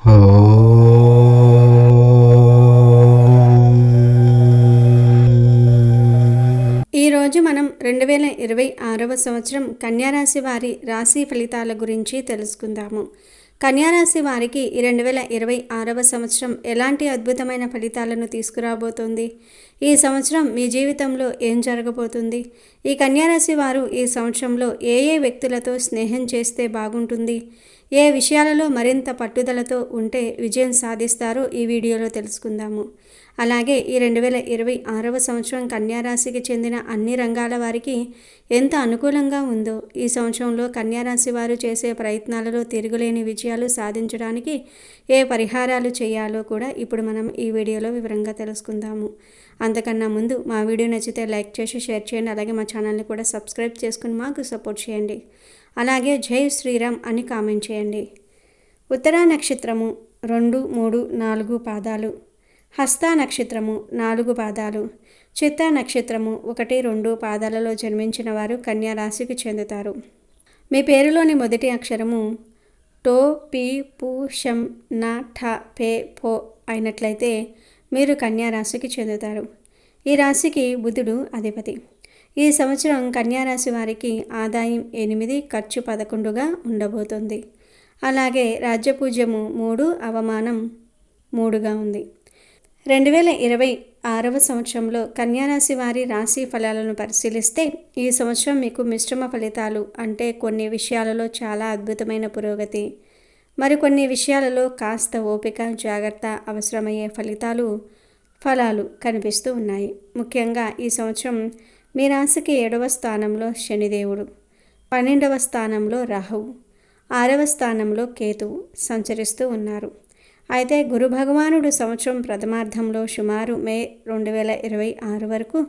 ఈరోజు మనం 2026వ సంవత్సరం కన్యారాశి వారి రాశి ఫలితాల గురించి తెలుసుకుందాము. కన్యారాశి వారికి ఈ 2026వ సంవత్సరం ఎలాంటి అద్భుతమైన ఫలితాలను తీసుకురాబోతోంది? ఈ సంవత్సరం మీ జీవితంలో ఏం జరగబోతుంది? ఈ కన్యారాశి వారు ఈ సంవత్సరంలో ఏ వ్యక్తులతో స్నేహం చేస్తే బాగుంటుంది? ఏ విషయాలలో మరింత పట్టుదలతో ఉంటే విజయం సాధిస్తారో ఈ వీడియోలో తెలుసుకుందాము. అలాగే ఈ 2026వ సంవత్సరం కన్యారాశికి చెందిన అన్ని రంగాల వారికి ఎంత అనుకూలంగా ఉందో, ఈ సంవత్సరంలో కన్యారాశి వారు చేసే ప్రయత్నాలలో తిరుగులేని విజయాలు సాధించడానికి ఏ పరిహారాలు చేయాలో కూడా ఇప్పుడు మనం ఈ వీడియోలో వివరంగా తెలుసుకుందాము. అంతకన్నా ముందు మా వీడియో నచ్చితే లైక్ చేసి షేర్ చేయండి. అలాగే మా ఛానల్ని కూడా సబ్స్క్రైబ్ చేసుకుని మాకు సపోర్ట్ చేయండి. అలాగే జై శ్రీరామ్ అని కామెంట్ చేయండి. ఉత్తరా నక్షత్రము 2, 3, 4 పాదాలు, హస్త నక్షత్రము 4 పాదాలు, చిత్త నక్షత్రము 1, 2 పాదాలలో జన్మించిన వారు కన్యా రాశికి చెందుతారు. మీ పేరులోని మొదటి అక్షరము టో, పి, పు, షం, న, ఠ, పే, పో అయినట్లయితే మీరు కన్యా రాశికి చెందుతారు. ఈ రాశికి బుధుడు అధిపతి. ఈ సంవత్సరం కన్యారాశి వారికి ఆదాయం 8, ఖర్చు 11గా ఉండబోతుంది. అలాగే రాజ్యపూజ్యము 3, అవమానం 3గా ఉంది. 2026వ సంవత్సరంలో కన్యారాశి వారి రాశి ఫలాలను పరిశీలిస్తే ఈ సంవత్సరం మీకు మిశ్రమ ఫలితాలు, అంటే కొన్ని విషయాలలో చాలా అద్భుతమైన పురోగతి, మరికొన్ని విషయాలలో కాస్త ఓపిక జాగ్రత్త అవసరమయ్యే ఫలాలు కనిపిస్తూ ఉన్నాయి. ముఖ్యంగా ఈ సంవత్సరం మీ రాశికి 7వ స్థానంలో శనిదేవుడు, 12వ స్థానంలో రాహువు, 6వ స్థానంలో కేతువు సంచరిస్తూ ఉన్నారు. అయితే గురు భగవానుడు సంవత్సరం ప్రథమార్థంలో సుమారు మే 2026 వరకు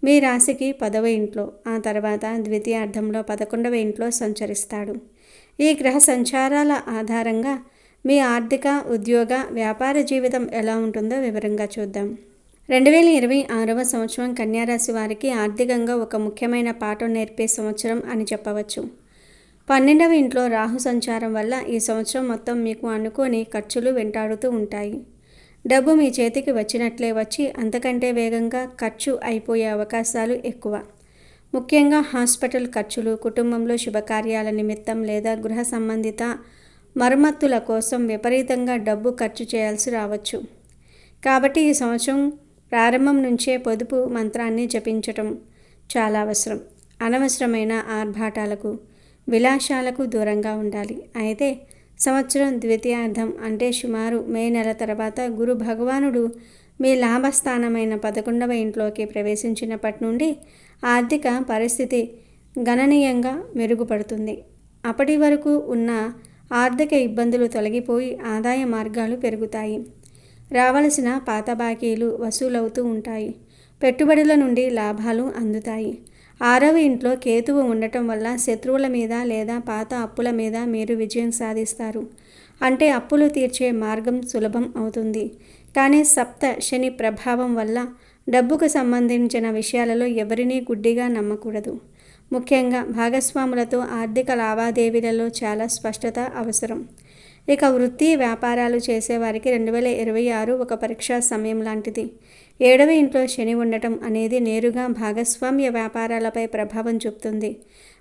మీ రాశికి 10వ ఇంట్లో, ఆ తర్వాత ద్వితీయార్థంలో 11వ ఇంట్లో సంచరిస్తాడు. ఈ గ్రహ సంచారాల ఆధారంగా మీ ఆర్థిక, ఉద్యోగ, వ్యాపార జీవితం ఎలా ఉంటుందో వివరంగా చూద్దాం. 2026వ సంవత్సరం కన్యారాశి వారికి ఆర్థికంగా ఒక ముఖ్యమైన పాఠం నేర్పే సంవత్సరం అని చెప్పవచ్చు. 12వ ఇంట్లో రాహు సంచారం వల్ల ఈ సంవత్సరం మొత్తం మీకు అనుకోని ఖర్చులు వెంటాడుతూ ఉంటాయి. డబ్బు మీ చేతికి వచ్చినట్లే వచ్చి అంతకంటే వేగంగా ఖర్చు అయిపోయే అవకాశాలు ఎక్కువ. ముఖ్యంగా హాస్పిటల్ ఖర్చులు, కుటుంబంలో శుభకార్యాల నిమిత్తం లేదా గృహ సంబంధిత మరమ్మతుల కోసం విపరీతంగా డబ్బు ఖర్చు చేయాల్సి రావచ్చు. కాబట్టి ఈ సంవత్సరం ప్రారంభం నుంచే పొదుపు మంత్రాన్ని జపించటం చాలా అవసరం. అనవసరమైన ఆర్భాటాలకు, విలాసాలకు దూరంగా ఉండాలి. అయితే సంవత్సరం ద్వితీయార్థం, అంటే సుమారు మే నెల తర్వాత గురు భగవానుడు మీ లాభస్థానమైన 11వ ఇంట్లోకి ప్రవేశించినప్పటి నుండి ఆర్థిక పరిస్థితి గణనీయంగా మెరుగుపడుతుంది. అప్పటి వరకు ఉన్న ఆర్థిక ఇబ్బందులు తొలగిపోయి ఆదాయ మార్గాలు పెరుగుతాయి. రావలసిన పాత బాకీలు వసూలవుతూ ఉంటాయి. పెట్టుబడుల నుండి లాభాలు అందుతాయి. 6వ ఇంట్లో కేతువు ఉండటం వల్ల శత్రువుల మీద లేదా పాత అప్పుల మీద మీరు విజయం సాధిస్తారు. అంటే అప్పులు తీర్చే మార్గం సులభం అవుతుంది. కానీ సప్త శని ప్రభావం వల్ల డబ్బుకు సంబంధించిన విషయాలలో ఎవరినీ గుడ్డిగా నమ్మకూడదు. ముఖ్యంగా భాగస్వాములతో ఆర్థిక లావాదేవీలలో చాలా స్పష్టత అవసరం. ఇక వృత్తి, వ్యాపారాలు చేసేవారికి 2026 ఒక పరీక్షా సమయం లాంటిది. 7వ ఇంట్లో శని ఉండటం అనేది నేరుగా భాగస్వామ్య వ్యాపారాలపై ప్రభావం చూపుతుంది.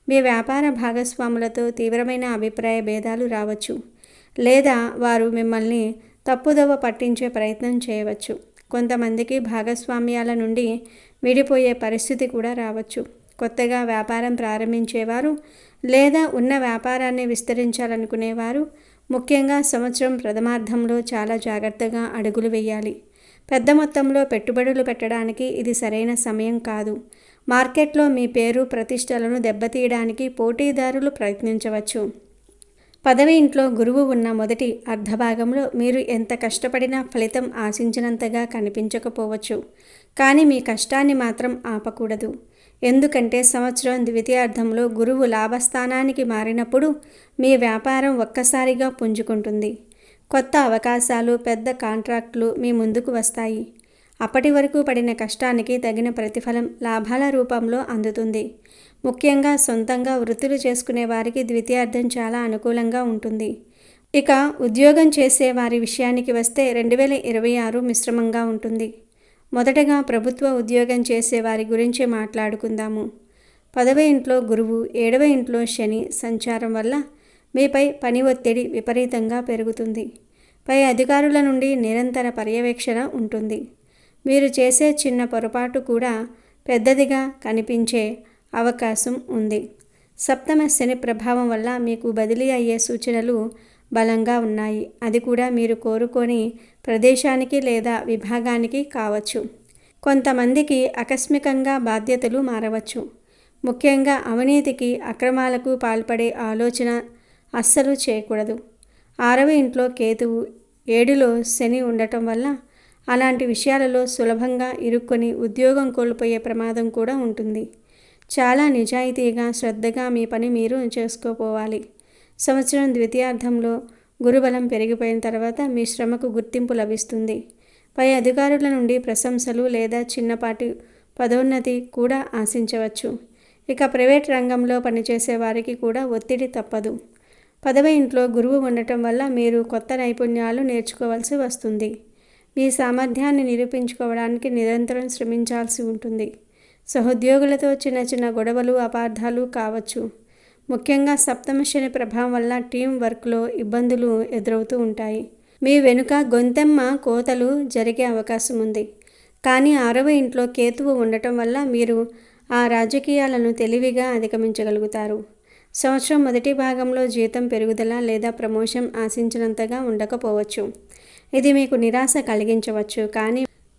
మీ వ్యాపార భాగస్వాములతో తీవ్రమైన అభిప్రాయ భేదాలు రావచ్చు, లేదా వారు మిమ్మల్ని తప్పుదోవ పట్టించే ప్రయత్నం చేయవచ్చు. కొంతమందికి భాగస్వామ్యాల నుండి విడిపోయే పరిస్థితి కూడా రావచ్చు. కొత్తగా వ్యాపారం ప్రారంభించేవారు లేదా ఉన్న వ్యాపారాన్ని విస్తరించాలనుకునేవారు ముఖ్యంగా సంవత్సరం ప్రథమార్థంలో చాలా జాగ్రత్తగా అడుగులు వేయాలి. పెద్ద మొత్తంలో పెట్టుబడులు పెట్టడానికి ఇది సరైన సమయం కాదు. మార్కెట్లో మీ పేరు, ప్రతిష్టలను దెబ్బతీయడానికి పోటీదారులు ప్రయత్నించవచ్చు. 10వ ఇంట్లో గురువు ఉన్న మొదటి అర్ధభాగంలో మీరు ఎంత కష్టపడినా ఫలితం ఆశించినంతగా కనిపించకపోవచ్చు. కానీ మీ కష్టాన్ని మాత్రం ఆపకూడదు. ఎందుకంటే సంవత్సరం ద్వితీయార్థంలో గురువు లాభస్థానానికి మారినప్పుడు మీ వ్యాపారం ఒక్కసారిగా పుంజుకుంటుంది. కొత్త అవకాశాలు, పెద్ద కాంట్రాక్టులు మీ ముందుకు వస్తాయి. అప్పటి వరకు పడిన కష్టానికి తగిన ప్రతిఫలం లాభాల రూపంలో అందుతుంది. ముఖ్యంగా సొంతంగా వృత్తులు చేసుకునే వారికి ద్వితీయార్థం చాలా అనుకూలంగా ఉంటుంది. ఇక ఉద్యోగం చేసే వారి విషయానికి వస్తే 2026 మిశ్రమంగా ఉంటుంది. మొదటగా ప్రభుత్వ ఉద్యోగం చేసే వారి గురించి మాట్లాడుకుందాము. 10వ ఇంట్లో గురువు, 7వ ఇంట్లో శని సంచారం వల్ల మీపై పని ఒత్తిడి విపరీతంగా పెరుగుతుంది. పై అధికారుల నుండి నిరంతర పర్యవేక్షణ ఉంటుంది. మీరు చేసే చిన్న పొరపాటు కూడా పెద్దదిగా కనిపించే అవకాశం ఉంది. సప్తమ శని ప్రభావం వల్ల మీకు బదిలీ అయ్యే సూచనలు బలంగా ఉన్నాయి. అది కూడా మీరు కోరుకొని ప్రదేశానికి లేదా విభాగానికి కావచ్చు. కొంతమందికి ఆకస్మికంగా బాధ్యతలు మారవచ్చు. ముఖ్యంగా అవినీతికి, అక్రమాలకు పాల్పడే ఆలోచన అస్సలు చేయకూడదు. 6వ ఇంట్లో కేతువు, 7లో శని ఉండటం వల్ల అలాంటి విషయాలలో సులభంగా ఇరుక్కొని ఉద్యోగం కోల్పోయే ప్రమాదం కూడా ఉంటుంది. చాలా నిజాయితీగా, శ్రద్ధగా మీ పని మీరు చేసుకోపోవాలి. సంవత్సరం ద్వితీయార్థంలో గురుబలం పెరిగిపోయిన తర్వాత మీ శ్రమకు గుర్తింపు లభిస్తుంది. పై అధికారుల నుండి ప్రశంసలు లేదా చిన్నపాటి పదోన్నతి కూడా ఆశించవచ్చు. ఇక ప్రైవేట్ రంగంలో పనిచేసే వారికి కూడా ఒత్తిడి తప్పదు. 10వ ఇంట్లో గురువు ఉండటం వల్ల మీరు కొత్త నైపుణ్యాలు నేర్చుకోవాల్సి వస్తుంది. మీ సామర్థ్యాన్ని నిరూపించుకోవడానికి నిరంతరం శ్రమించాల్సి ఉంటుంది. సహోద్యోగులతో చిన్న చిన్న గొడవలు, అపార్థాలు కావచ్చు. ముఖ్యంగా సప్తమ శని ప్రభావం వల్ల టీం వర్క్లో ఇబ్బందులు ఎదురవుతూ ఉంటాయి. మీ వెనుక గొంతెమ్మ కోతలు జరిగే అవకాశం ఉంది. కానీ 6వ ఇంట్లో కేతువు ఉండటం వల్ల మీరు ఆ రాజకీయాలను తెలివిగా అధిగమించగలుగుతారు. సంవత్సరం మొదటి భాగంలో జీతం పెరుగుదల లేదా ప్రమోషన్ ఆశించినంతగా ఉండకపోవచ్చు. ఇది మీకు నిరాశ కలిగించవచ్చు.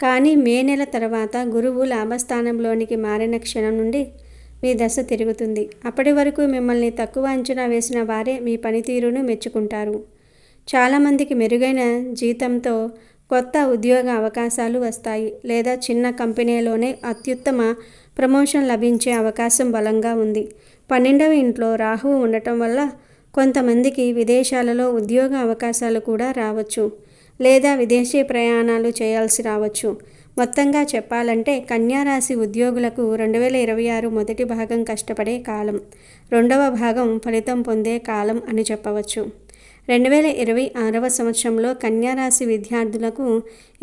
కానీ మే నెల తర్వాత గురువు లాభస్థానంలోనికి మారిన క్షణం నుండి మీ దశ తిరుగుతుంది. అప్పటి వరకు మిమ్మల్ని తక్కువ అంచనా వేసిన వారే మీ పనితీరును మెచ్చుకుంటారు. చాలామందికి మెరుగైన జీతంతో కొత్త ఉద్యోగ అవకాశాలు వస్తాయి లేదా చిన్న కంపెనీలోనే అత్యుత్తమ ప్రమోషన్ లభించే అవకాశం బలంగా ఉంది. 12వ ఇంట్లో రాహువు ఉండటం వల్ల కొంతమందికి విదేశాలలో ఉద్యోగ అవకాశాలు కూడా రావచ్చు లేదా విదేశీ ప్రయాణాలు చేయాల్సి రావచ్చు. మొత్తంగా చెప్పాలంటే కన్యారాశి ఉద్యోగులకు 2026 మొదటి భాగం కష్టపడే కాలం, రెండవ భాగం ఫలితం పొందే కాలం అని చెప్పవచ్చు. 2026వ సంవత్సరంలో కన్యారాశి విద్యార్థులకు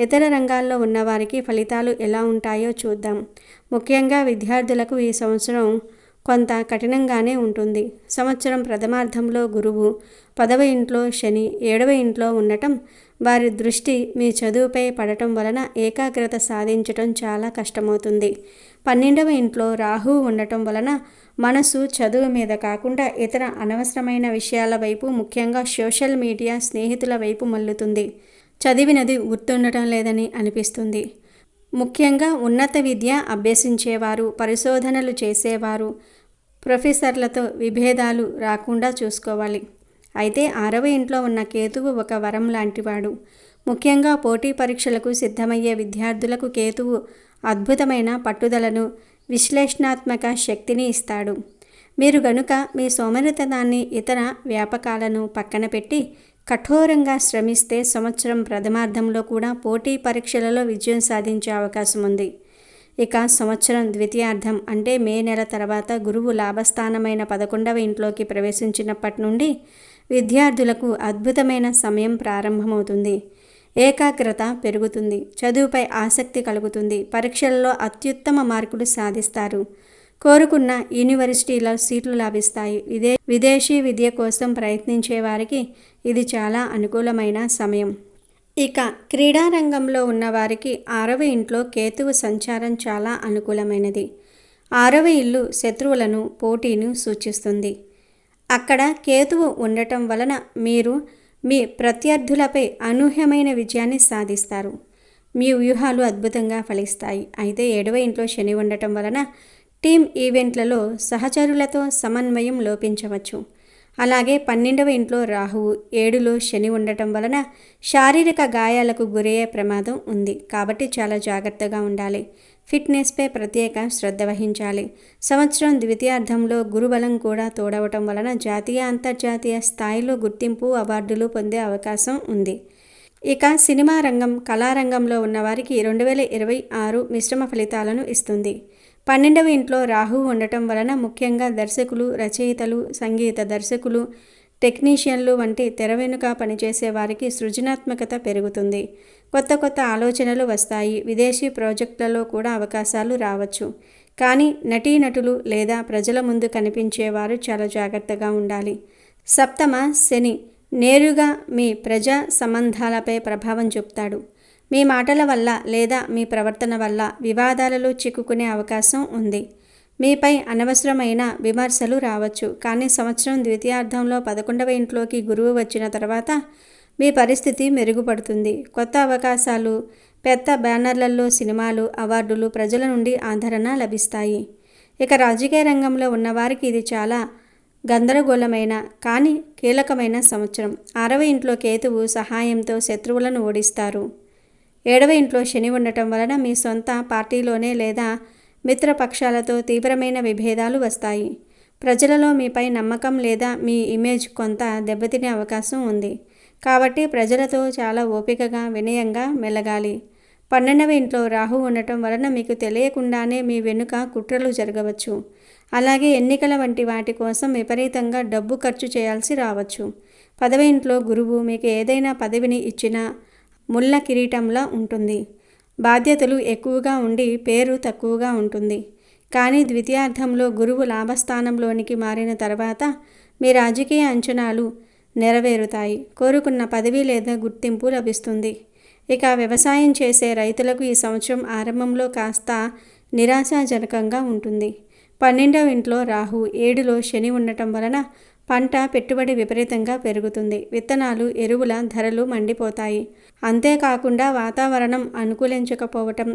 ఇతర రంగాల్లో ఉన్నవారికి ఫలితాలు ఎలా ఉంటాయో చూద్దాం. ముఖ్యంగా విద్యార్థులకు ఈ సంవత్సరం కొంత కఠినంగానే ఉంటుంది. సంవత్సరం ప్రథమార్థంలో గురువు, 10వ ఇంట్లో శని, 7వ ఇంట్లో ఉండటం వారి దృష్టి మీ చదువుపై పడటం వలన ఏకాగ్రత సాధించటం చాలా కష్టమవుతుంది. 12వ ఇంట్లో రాహువు ఉండటం వలన మనసు చదువు మీద కాకుండా ఇతర అనవసరమైన విషయాల వైపు, ముఖ్యంగా సోషల్ మీడియా, స్నేహితుల వైపు మల్లుతుంది. చదివినది గుర్తుండటం లేదని అనిపిస్తుంది. ముఖ్యంగా ఉన్నత విద్య అభ్యసించేవారు, పరిశోధనలు చేసేవారు, ప్రొఫెసర్లతో విభేదాలు రాకుండా చూసుకోవాలి. అయితే 6వ ఇంట్లో ఉన్న కేతువు ఒక వరం లాంటివాడు. ముఖ్యంగా పోటీ పరీక్షలకు సిద్ధమయ్యే విద్యార్థులకు కేతువు అద్భుతమైన పట్టుదలను, విశ్లేషణాత్మక శక్తిని ఇస్తాడు. మీరు గనుక మీ సోమరితనాన్ని, ఇతర వ్యాపకాలను పక్కన పెట్టి కఠోరంగా శ్రమిస్తే సంవత్సరం ప్రథమార్థంలో కూడా పోటీ పరీక్షలలో విజయం సాధించే అవకాశం ఉంది. ఇక సంవత్సరం ద్వితీయార్థం అంటే మే నెల తర్వాత గురువు లాభస్థానమైన 11వ ఇంట్లోకి ప్రవేశించినప్పటి నుండి విద్యార్థులకు అద్భుతమైన సమయం ప్రారంభమవుతుంది. ఏకాగ్రత పెరుగుతుంది, చదువుపై ఆసక్తి కలుగుతుంది, పరీక్షలలో అత్యుత్తమ మార్కులు సాధిస్తారు, కోరుకున్న యూనివర్సిటీలో సీట్లు లభిస్తాయి. విదేశీ విద్య కోసం ప్రయత్నించే వారికి ఇది చాలా అనుకూలమైన సమయం. ఇక క్రీడారంగంలో ఉన్నవారికి 6వ ఇంట్లో కేతువు సంచారం చాలా అనుకూలమైనది. 6వ ఇల్లు శత్రువులను, పోటీను సూచిస్తుంది. అక్కడ కేతువు ఉండటం వలన మీరు మీ ప్రత్యర్థులపై అనూహ్యమైన విజయాన్ని సాధిస్తారు. మీ వ్యూహాలు అద్భుతంగా ఫలిస్తాయి. అయితే 7వ ఇంట్లో శని ఉండటం వలన టీమ్ ఈవెంట్లలో సహచరులతో సమన్వయం లోపించవచ్చు. అలాగే 12వ ఇంట్లో రాహువు, 7లో శని ఉండటం వలన శారీరక గాయాలకు గురయ్యే ప్రమాదం ఉంది. కాబట్టి చాలా జాగ్రత్తగా ఉండాలి. ఫిట్నెస్పై ప్రత్యేక శ్రద్ధ వహించాలి. సంవత్సరం ద్వితీయార్థంలో గురుబలం కూడా తోడవటం వలన జాతీయ, అంతర్జాతీయ స్థాయిలో గుర్తింపు, అవార్డులు పొందే అవకాశం ఉంది. ఇక సినిమా రంగం, కళారంగంలో ఉన్నవారికి 2026 మిశ్రమ ఫలితాలను ఇస్తుంది. 12వ ఇంట్లో రాహువు ఉండటం వలన ముఖ్యంగా దర్శకులు, రచయితలు, సంగీత దర్శకులు, టెక్నీషియన్లు వంటి తెర వెనుక పనిచేసే వారికి సృజనాత్మకత పెరుగుతుంది. కొత్త కొత్త ఆలోచనలు వస్తాయి. విదేశీ ప్రాజెక్టులలో కూడా అవకాశాలు రావచ్చు. కానీ నటీనటులు లేదా ప్రజల ముందు కనిపించేవారు చాలా జాగ్రత్తగా ఉండాలి. సప్తమ శని నేరుగా మీ ప్రజా సంబంధాలపై ప్రభావం చూపుతాడు. మీ మాటల వల్ల లేదా మీ ప్రవర్తన వల్ల వివాదాలలో చిక్కుకునే అవకాశం ఉంది. మీపై అనవసరమైన విమర్శలు రావచ్చు. కానీ సంవత్సరం ద్వితీయార్థంలో 11వ ఇంట్లోకి గురువు వచ్చిన తర్వాత మీ పరిస్థితి మెరుగుపడుతుంది. కొత్త అవకాశాలు, పెద్ద బ్యానర్లలో సినిమాలు, అవార్డులు, ప్రజల నుండి ఆదరణ లభిస్తాయి. ఇక రాజకీయ రంగంలో ఉన్నవారికి ఇది చాలా గందరగోళమైన కానీ కీలకమైన సంవత్సరం. 6వ ఇంట్లో కేతువు సహాయంతో శత్రువులను ఓడిస్తారు. 7వ ఇంట్లో శని ఉండటం వలన మీ సొంత పార్టీలోనే లేదా మిత్రపక్షాలతో తీవ్రమైన విభేదాలు వస్తాయి. ప్రజలలో మీపై నమ్మకం లేదా మీ ఇమేజ్ కొంత దెబ్బతినే అవకాశం ఉంది. కాబట్టి ప్రజలతో చాలా ఓపికగా, వినయంగా మెలగాలి. 12వ ఇంట్లో రాహు ఉండటం వలన మీకు తెలియకుండానే మీ వెనుక కుట్రలు జరగవచ్చు. అలాగే ఎన్నికల వంటి వాటి కోసం విపరీతంగా డబ్బు ఖర్చు చేయాల్సి రావచ్చు. 10వ ఇంట్లో గురువు మీకు ఏదైనా పదవిని ఇచ్చినా ముళ్ళ కిరీటంలా ఉంటుంది. బాధ్యతలు ఎక్కువగా ఉండి పేరు తక్కువగా ఉంటుంది. కానీ ద్వితీయార్థంలో గురువు లాభస్థానంలోనికి మారిన తర్వాత మీ రాజకీయ అంచనాలు నెరవేరుతాయి. కోరుకున్న పదవి లేదా గుర్తింపు లభిస్తుంది. ఇక వ్యవసాయం చేసే రైతులకు ఈ సంవత్సరం ఆరంభంలో కాస్త నిరాశాజనకంగా ఉంటుంది. 12వ ఇంట్లో రాహు, 7లో శని ఉండటం వలన పంట పెట్టుబడి విపరీతంగా పెరుగుతుంది. విత్తనాలు, ఎరువుల ధరలు మండిపోతాయి. అంతేకాకుండా వాతావరణం అనుకూలించకపోవటం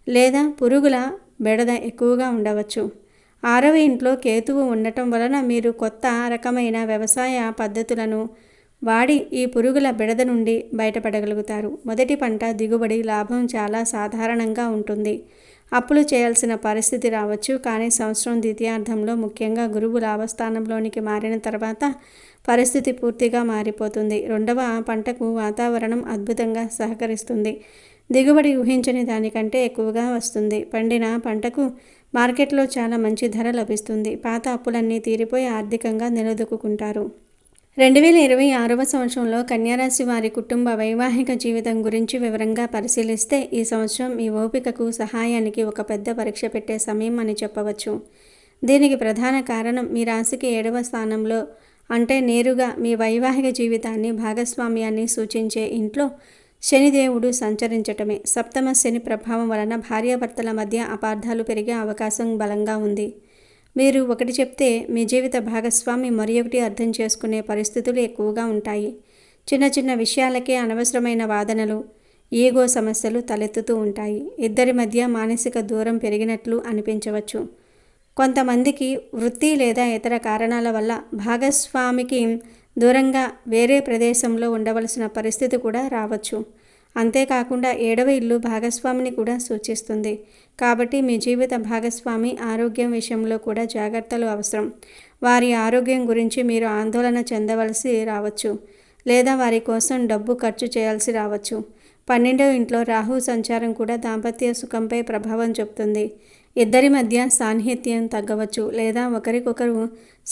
లేదా పురుగుల బెడద ఎక్కువగా ఉండవచ్చు. 6వ ఇంట్లో కేతువు ఉండటం వలన మీరు కొత్త రకమైన వ్యవసాయ పద్ధతులను వాడి ఈ పురుగుల బెడద నుండి బయటపడగలుగుతారు. మొదటి పంట దిగుబడి, లాభం చాలా సాధారణంగా ఉంటుంది. అప్పులు చేయాల్సిన పరిస్థితి రావచ్చు. కానీ సంవత్సరం ద్వితీయార్థంలో ముఖ్యంగా గురువు లాభస్థానంలోనికి మారిన తర్వాత పరిస్థితి పూర్తిగా మారిపోతుంది. 2వ పంటకు వాతావరణం అద్భుతంగా సహకరిస్తుంది. దిగుబడి ఊహించని దానికంటే ఎక్కువగా వస్తుంది. పండిన పంటకు మార్కెట్లో చాలా మంచి ధర లభిస్తుంది. పాత అప్పులన్నీ తీరిపోయి ఆర్థికంగా నిలదొక్కుంటారు. 2026వ సంవత్సరంలో కన్యారాశి వారి కుటుంబ వైవాహిక జీవితం గురించి వివరంగా పరిశీలిస్తే ఈ సంవత్సరం మీ ఓపికకు, సహాయానికి ఒక పెద్ద పరీక్ష పెట్టే సమయం అని చెప్పవచ్చు. దీనికి ప్రధాన కారణం మీ రాశికి 7వ స్థానంలో అంటే నేరుగా మీ వైవాహిక జీవితాన్ని, భాగస్వామ్యాన్ని సూచించే ఇంట్లో శనిదేవుడు సంచరించటమే. సప్తమ శని ప్రభావం వలన భార్యాభర్తల మధ్య అపార్థాలు పెరిగే అవకాశం బలంగా ఉంది. మీరు ఒకటి చెప్తే మీ జీవిత భాగస్వామి మరొకటి అర్థం చేసుకునే పరిస్థితులు ఎక్కువగా ఉంటాయి. చిన్న చిన్న విషయాలకే అనవసరమైన వాదనలు, ఈగో సమస్యలు తలెత్తుతూ ఉంటాయి. ఇద్దరి మధ్య మానసిక దూరం పెరిగినట్లు అనిపించవచ్చు. కొంతమందికి వృత్తి లేదా ఇతర కారణాల వల్ల భాగస్వామికి దూరంగా వేరే ప్రదేశంలో ఉండవలసిన పరిస్థితి కూడా రావచ్చు. అంతేకాకుండా 7వ ఇల్లు భాగస్వామిని కూడా సూచిస్తుంది. కాబట్టి మీ జీవిత భాగస్వామి ఆరోగ్యం విషయంలో కూడా జాగ్రత్తలు అవసరం. వారి ఆరోగ్యం గురించి మీరు ఆందోళన చెందవలసి రావచ్చు లేదా వారి కోసం డబ్బు ఖర్చు చేయాల్సి రావచ్చు. 12వ ఇంట్లో రాహు సంచారం కూడా దాంపత్య సుఖంపై ప్రభావం చూపుతుంది. ఇద్దరి మధ్య సాన్నిహిత్యం తగ్గవచ్చు లేదా ఒకరికొకరు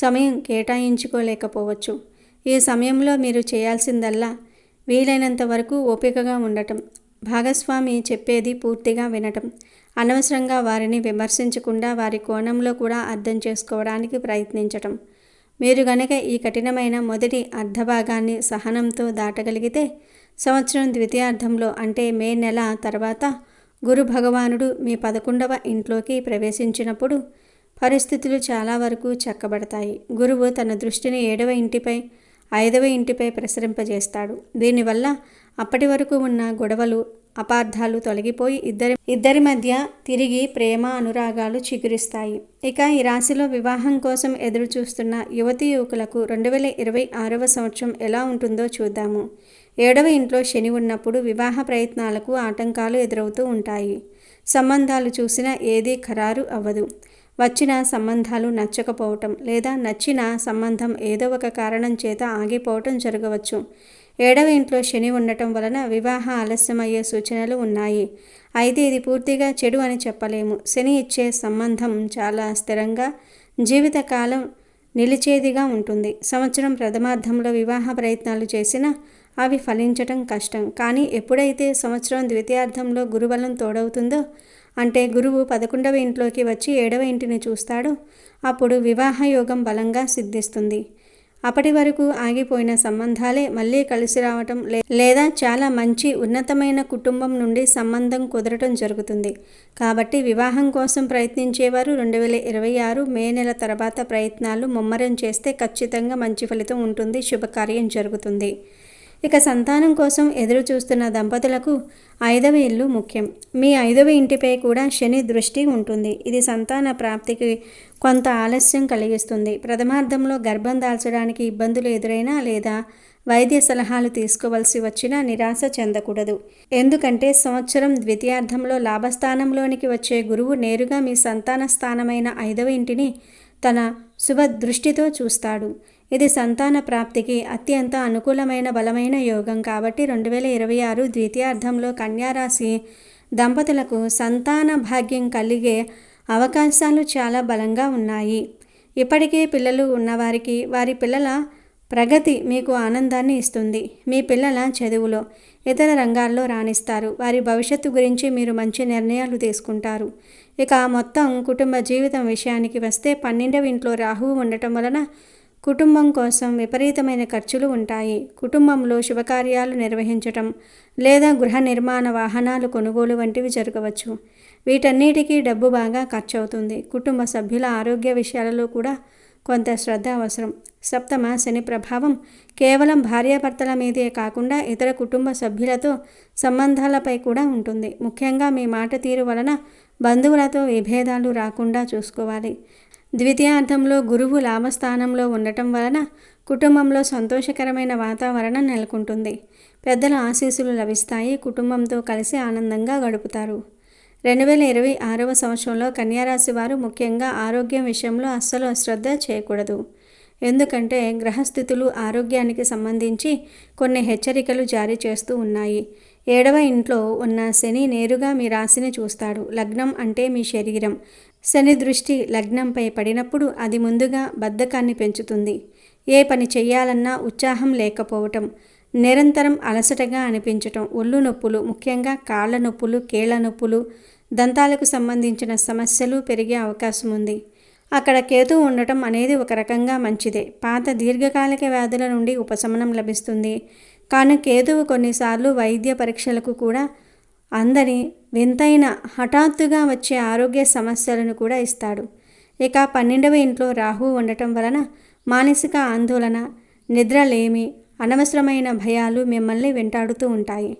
సమయం కేటాయించుకోలేకపోవచ్చు. ఈ సమయంలో మీరు చేయాల్సిందల్లా వీలైనంత వరకు ఓపికగా ఉండటం, భాగస్వామి చెప్పేది పూర్తిగా వినటం, అనవసరంగా వారిని విమర్శించకుండా వారి కోణంలో కూడా అర్థం చేసుకోవడానికి ప్రయత్నించటం. మీరు గనక ఈ కఠినమైన మొదటి అర్ధభాగాన్ని సహనంతో దాటగలిగితే సంవత్సరం ద్వితీయార్థంలో అంటే మే నెల తర్వాత గురు భగవానుడు మీ 11వ ఇంట్లోకి ప్రవేశించినప్పుడు పరిస్థితులు చాలా వరకు చక్కబడతాయి. గురువు తన దృష్టిని 7వ ఇంటిపై, 5వ ఇంటిపై ప్రసరింపజేస్తాడు. దీనివల్ల అప్పటి వరకు ఉన్న గొడవలు, అపార్థాలు తొలగిపోయి ఇద్దరి మధ్య తిరిగి ప్రేమ, అనురాగాలు చిగురిస్తాయి. ఇక ఈ రాశిలో వివాహం కోసం ఎదురు చూస్తున్న యువతీ యువకులకు 2026వ సంవత్సరం ఎలా ఉంటుందో చూద్దాము. 7వ ఇంట్లో శని ఉన్నప్పుడు వివాహ ప్రయత్నాలకు ఆటంకాలు ఎదురవుతూ ఉంటాయి. సంబంధాలు చూసినా ఏదీ ఖరారు అవ్వదు. వచ్చిన సంబంధాలు నచ్చకపోవటం లేదా నచ్చిన సంబంధం ఏదో ఒక కారణం చేత ఆగిపోవటం జరగవచ్చు. 7వ ఇంట్లో శని ఉండటం వలన వివాహ ఆలస్యమయ్యే సూచనలు ఉన్నాయి. అయితే ఇది పూర్తిగా చెడు అని చెప్పలేము. శని ఇచ్చే సంబంధం చాలా స్థిరంగా జీవితకాలం నిలిచేదిగా ఉంటుంది. సంవత్సరం ప్రథమార్థంలో వివాహ ప్రయత్నాలు చేసినా అవి ఫలించటం కష్టం. కానీ ఎప్పుడైతే సంవత్సరం ద్వితీయార్థంలో గురుబలం తోడవుతుందో, అంటే గురువు 11వ ఇంట్లోకి వచ్చి 7వ ఇంటిని చూస్తాడో, అప్పుడు వివాహ యోగం బలంగా సిద్ధిస్తుంది. అప్పటి వరకు ఆగిపోయిన సంబంధాలే మళ్ళీ కలిసి రావటం లేదా చాలా మంచి ఉన్నతమైన కుటుంబం నుండి సంబంధం కుదరటం జరుగుతుంది. కాబట్టి వివాహం కోసం ప్రయత్నించేవారు 2026 మే నెల తర్వాత ప్రయత్నాలు ముమ్మరం చేస్తే ఖచ్చితంగా మంచి ఫలితం ఉంటుంది, శుభకార్యం జరుగుతుంది. ఇక సంతానం కోసం ఎదురు చూస్తున్న దంపతులకు 5వ ఇల్లు ముఖ్యం. మీ 5వ ఇంటిపై కూడా శని దృష్టి ఉంటుంది. ఇది సంతాన ప్రాప్తికి కొంత ఆలస్యం కలిగిస్తుంది. ప్రథమార్థంలో గర్భం దాల్చడానికి ఇబ్బందులు ఎదురైనా లేదా వైద్య సలహాలు తీసుకోవలసి వచ్చినా నిరాశ చెందకూడదు. ఎందుకంటే సంవత్సరం ద్వితీయార్థంలో లాభస్థానంలోనికి వచ్చే గురువు నేరుగా మీ సంతాన స్థానమైన 5వ ఇంటిని తన శుభ దృష్టితో చూస్తాడు. ఇది సంతాన ప్రాప్తికి అత్యంత అనుకూలమైన బలమైన యోగం. కాబట్టి 2026 ద్వితీయార్థంలో కన్యారాశి దంపతులకు సంతాన భాగ్యం కలిగే అవకాశాలు చాలా బలంగా ఉన్నాయి. ఇప్పటికే పిల్లలు ఉన్నవారికి వారి పిల్లల ప్రగతి మీకు ఆనందాన్ని ఇస్తుంది. మీ పిల్లల చదువులో, ఇతర రంగాల్లో రాణిస్తారు. వారి భవిష్యత్తు గురించి మీరు మంచి నిర్ణయాలు తీసుకుంటారు. ఇక మొత్తం కుటుంబ జీవితం విషయానికి వస్తే 12వ ఇంట్లో రాహువు ఉండటం వలన కుటుంబం కోసం విపరీతమైన ఖర్చులు ఉంటాయి. కుటుంబంలో శుభకార్యాలు నిర్వహించటం లేదా గృహ నిర్మాణ వాహనాలు కొనుగోలు వంటివి జరగవచ్చు. వీటన్నిటికీ డబ్బు బాగా ఖర్చు అవుతుంది. కుటుంబ సభ్యుల ఆరోగ్య విషయాలలో కూడా కొంత శ్రద్ధ అవసరం. సప్తమ శని ప్రభావం కేవలం భార్యాభర్తల మీదే కాకుండా ఇతర కుటుంబ సభ్యులతో సంబంధాలపై కూడా ఉంటుంది. ముఖ్యంగా మీ మాట తీరు వలన బంధువులతో విభేదాలు రాకుండా చూసుకోవాలి. ద్వితీయార్థంలో గురువు లాభస్థానంలో ఉండటం వలన కుటుంబంలో సంతోషకరమైన వాతావరణం నెలకొంటుంది. పెద్దల ఆశీస్సులు లభిస్తాయి. కుటుంబంతో కలిసి ఆనందంగా గడుపుతారు. 2026వ సంవత్సరంలో కన్యారాశి వారు ముఖ్యంగా ఆరోగ్యం విషయంలో అస్సలు అశ్రద్ధ చేయకూడదు. ఎందుకంటే గ్రహస్థితులు ఆరోగ్యానికి సంబంధించి కొన్ని హెచ్చరికలు జారీ చేస్తూ ఉన్నాయి. 7వ ఇంట్లో ఉన్న శని నేరుగా మీ రాశిని చూస్తాడు. లగ్నం అంటే మీ శరీరం. శని దృష్టి లగ్నంపై పడినప్పుడు అది ముందుగా బద్ధకాన్ని పెంచుతుంది. ఏ పని చెయ్యాలన్నా ఉత్సాహం లేకపోవటం, నిరంతరం అలసటగా అనిపించటం, ఒళ్ళు నొప్పులు, ముఖ్యంగా కాళ్ళ నొప్పులు, కీళ్ల నొప్పులు, దంతాలకు సంబంధించిన సమస్యలు పెరిగే అవకాశం ఉంది. అక్కడ కేతు ఉండటం అనేది ఒక రకంగా మంచిదే. పాత దీర్ఘకాలిక వ్యాధుల నుండి ఉపశమనం లభిస్తుంది. కానీ కేతువు కొన్నిసార్లు వైద్య పరీక్షలకు కూడా అందని వింతైన హఠాత్తుగా వచ్చే ఆరోగ్య సమస్యలను కూడా ఇస్తాడు. ఇక 12వ ఇంట్లో రాహువు ఉండటం వలన మానసిక ఆందోళన, నిద్రలేమి, అనవసరమైన భయాలు మిమ్మల్ని వెంటాడుతూ ఉంటాయి.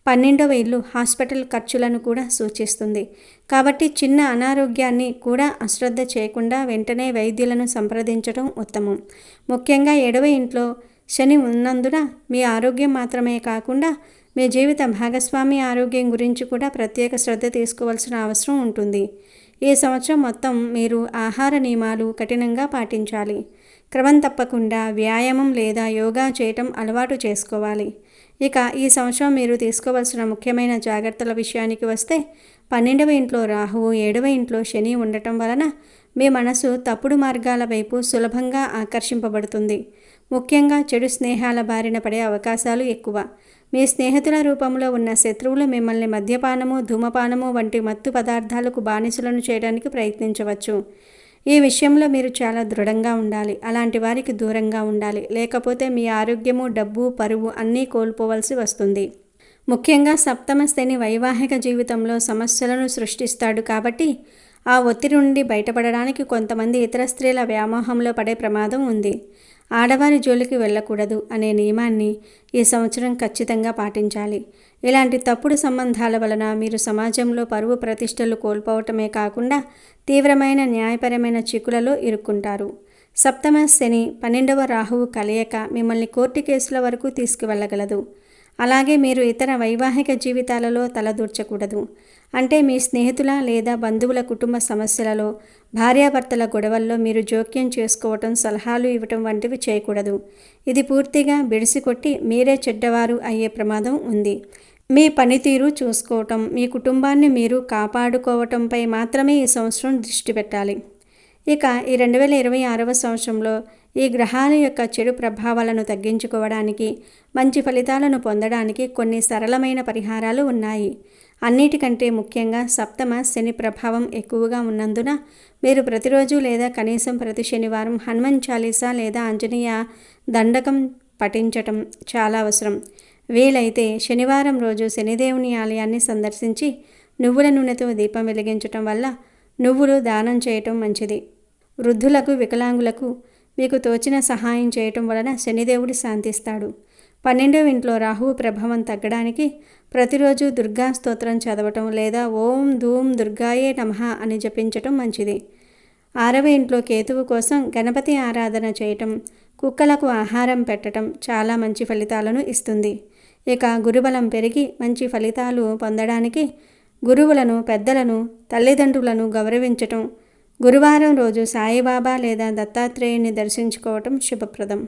12వ ఇల్లు హాస్పిటల్ ఖర్చులను కూడా సూచిస్తుంది. కాబట్టి చిన్న అనారోగ్యాన్ని కూడా అశ్రద్ధ చేయకుండా వెంటనే వైద్యులను సంప్రదించడం ఉత్తమం. ముఖ్యంగా 7వ ఇంట్లో శని ఉన్నందున మీ ఆరోగ్యం మాత్రమే కాకుండా మీ జీవిత భాగస్వామి ఆరోగ్యం గురించి కూడా ప్రత్యేక శ్రద్ధ తీసుకోవాల్సిన అవసరం ఉంటుంది. ఈ సంవత్సరం మొత్తం మీరు ఆహార నియమాలు కఠినంగా పాటించాలి. క్రమం తప్పకుండా వ్యాయామం లేదా యోగా చేయటం అలవాటు చేసుకోవాలి. ఇక ఈ సంవత్సరం మీరు తీసుకోవాల్సిన ముఖ్యమైన జాగ్రత్తల విషయానికి వస్తే 12వ ఇంట్లో రాహువు, 7వ ఇంట్లో శని ఉండటం వలన మీ మనసు తప్పుడు మార్గాల వైపు సులభంగా ఆకర్షింపబడుతుంది. ముఖ్యంగా చెడు స్నేహాల బారిన పడే అవకాశాలు ఎక్కువ. మీ స్నేహితుల రూపంలో ఉన్న శత్రువులు మిమ్మల్ని మద్యపానము, ధూమపానము వంటి మత్తు పదార్థాలకు బానిసలను చేయడానికి ప్రయత్నించవచ్చు. ఈ విషయంలో మీరు చాలా దృఢంగా ఉండాలి. అలాంటి వారికి దూరంగా ఉండాలి. లేకపోతే మీ ఆరోగ్యము, డబ్బు, పరువు అన్నీ కోల్పోవలసి వస్తుంది. ముఖ్యంగా సప్తమ శని వైవాహిక జీవితంలో సమస్యలను సృష్టిస్తాడు. కాబట్టి ఆ ఒత్తిడి నుండి బయటపడడానికి కొంతమంది ఇతర స్త్రీల వ్యామోహంలో పడే ప్రమాదం ఉంది. ఆడవారి జోలికి వెళ్ళకూడదు అనే నియమాన్ని ఈ సంవత్సరం ఖచ్చితంగా పాటించాలి. ఇలాంటి తప్పుడు సంబంధాల వలన మీరు సమాజంలో పరువు ప్రతిష్టలు కోల్పోవటమే కాకుండా తీవ్రమైన న్యాయపరమైన చిక్కులలో ఇరుక్కుంటారు. సప్తమ శని 12వ రాహువు కలయిక మిమ్మల్ని కోర్టు కేసుల వరకు తీసుకువెళ్ళగలదు. అలాగే మీరు ఇతర వైవాహిక జీవితాలలో తలదూర్చకూడదు. అంటే మీ స్నేహితుల లేదా బంధువుల కుటుంబ సమస్యలలో, భార్యాభర్తల గొడవల్లో మీరు జోక్యం చేసుకోవటం, సలహాలు ఇవ్వటం వంటివి చేయకూడదు. ఇది పూర్తిగా బిడిసికొట్టి మీరే చెడ్డవారు అయ్యే ప్రమాదం ఉంది. మీ పనితీరు చూసుకోవటం, మీ కుటుంబాన్ని మీరు కాపాడుకోవటంపై మాత్రమే ఈ సంవత్సరం దృష్టి పెట్టాలి. ఇక ఈ 2026వ సంవత్సరంలో ఈ గ్రహాల యొక్క చెడు ప్రభావాలను తగ్గించుకోవడానికి, మంచి ఫలితాలను పొందడానికి కొన్ని సరళమైన పరిహారాలు ఉన్నాయి. అన్నిటికంటే ముఖ్యంగా సప్తమ శని ప్రభావం ఎక్కువగా ఉన్నందున మీరు ప్రతిరోజు లేదా కనీసం ప్రతి శనివారం హనుమాన్ చాలీసా లేదా ఆంజనేయ దండకం పఠించటం చాలా అవసరం. వీలైతే శనివారం రోజు శనిదేవుని ఆలయాన్ని సందర్శించి నువ్వుల నూనెతో దీపం వెలిగించటం వల్ల నువ్వులు దానం చేయటం మంచిది. వృద్ధులకు, వికలాంగులకు మీకు తోచిన సహాయం చేయటం వలన శనిదేవుడు శాంతిస్తాడు. 12వ ఇంట్లో రాహువు ప్రభావం తగ్గడానికి ప్రతిరోజు దుర్గా స్తోత్రం చదవటం లేదా ఓం ధూమ్ దుర్గాయే నమః అని జపించటం మంచిది. 6వ ఇంట్లో కేతువు కోసం గణపతి ఆరాధన చేయటం, కుక్కలకు ఆహారం పెట్టడం చాలా మంచి ఫలితాలను ఇస్తుంది. ఇక గురుబలం పెరిగి మంచి ఫలితాలు పొందడానికి గురువులను, పెద్దలను, తల్లిదండ్రులను గౌరవించటం, గురువారం రోజు సాయిబాబా లేదా దత్తాత్రేయుని దర్శించుకోవటం శుభప్రదం.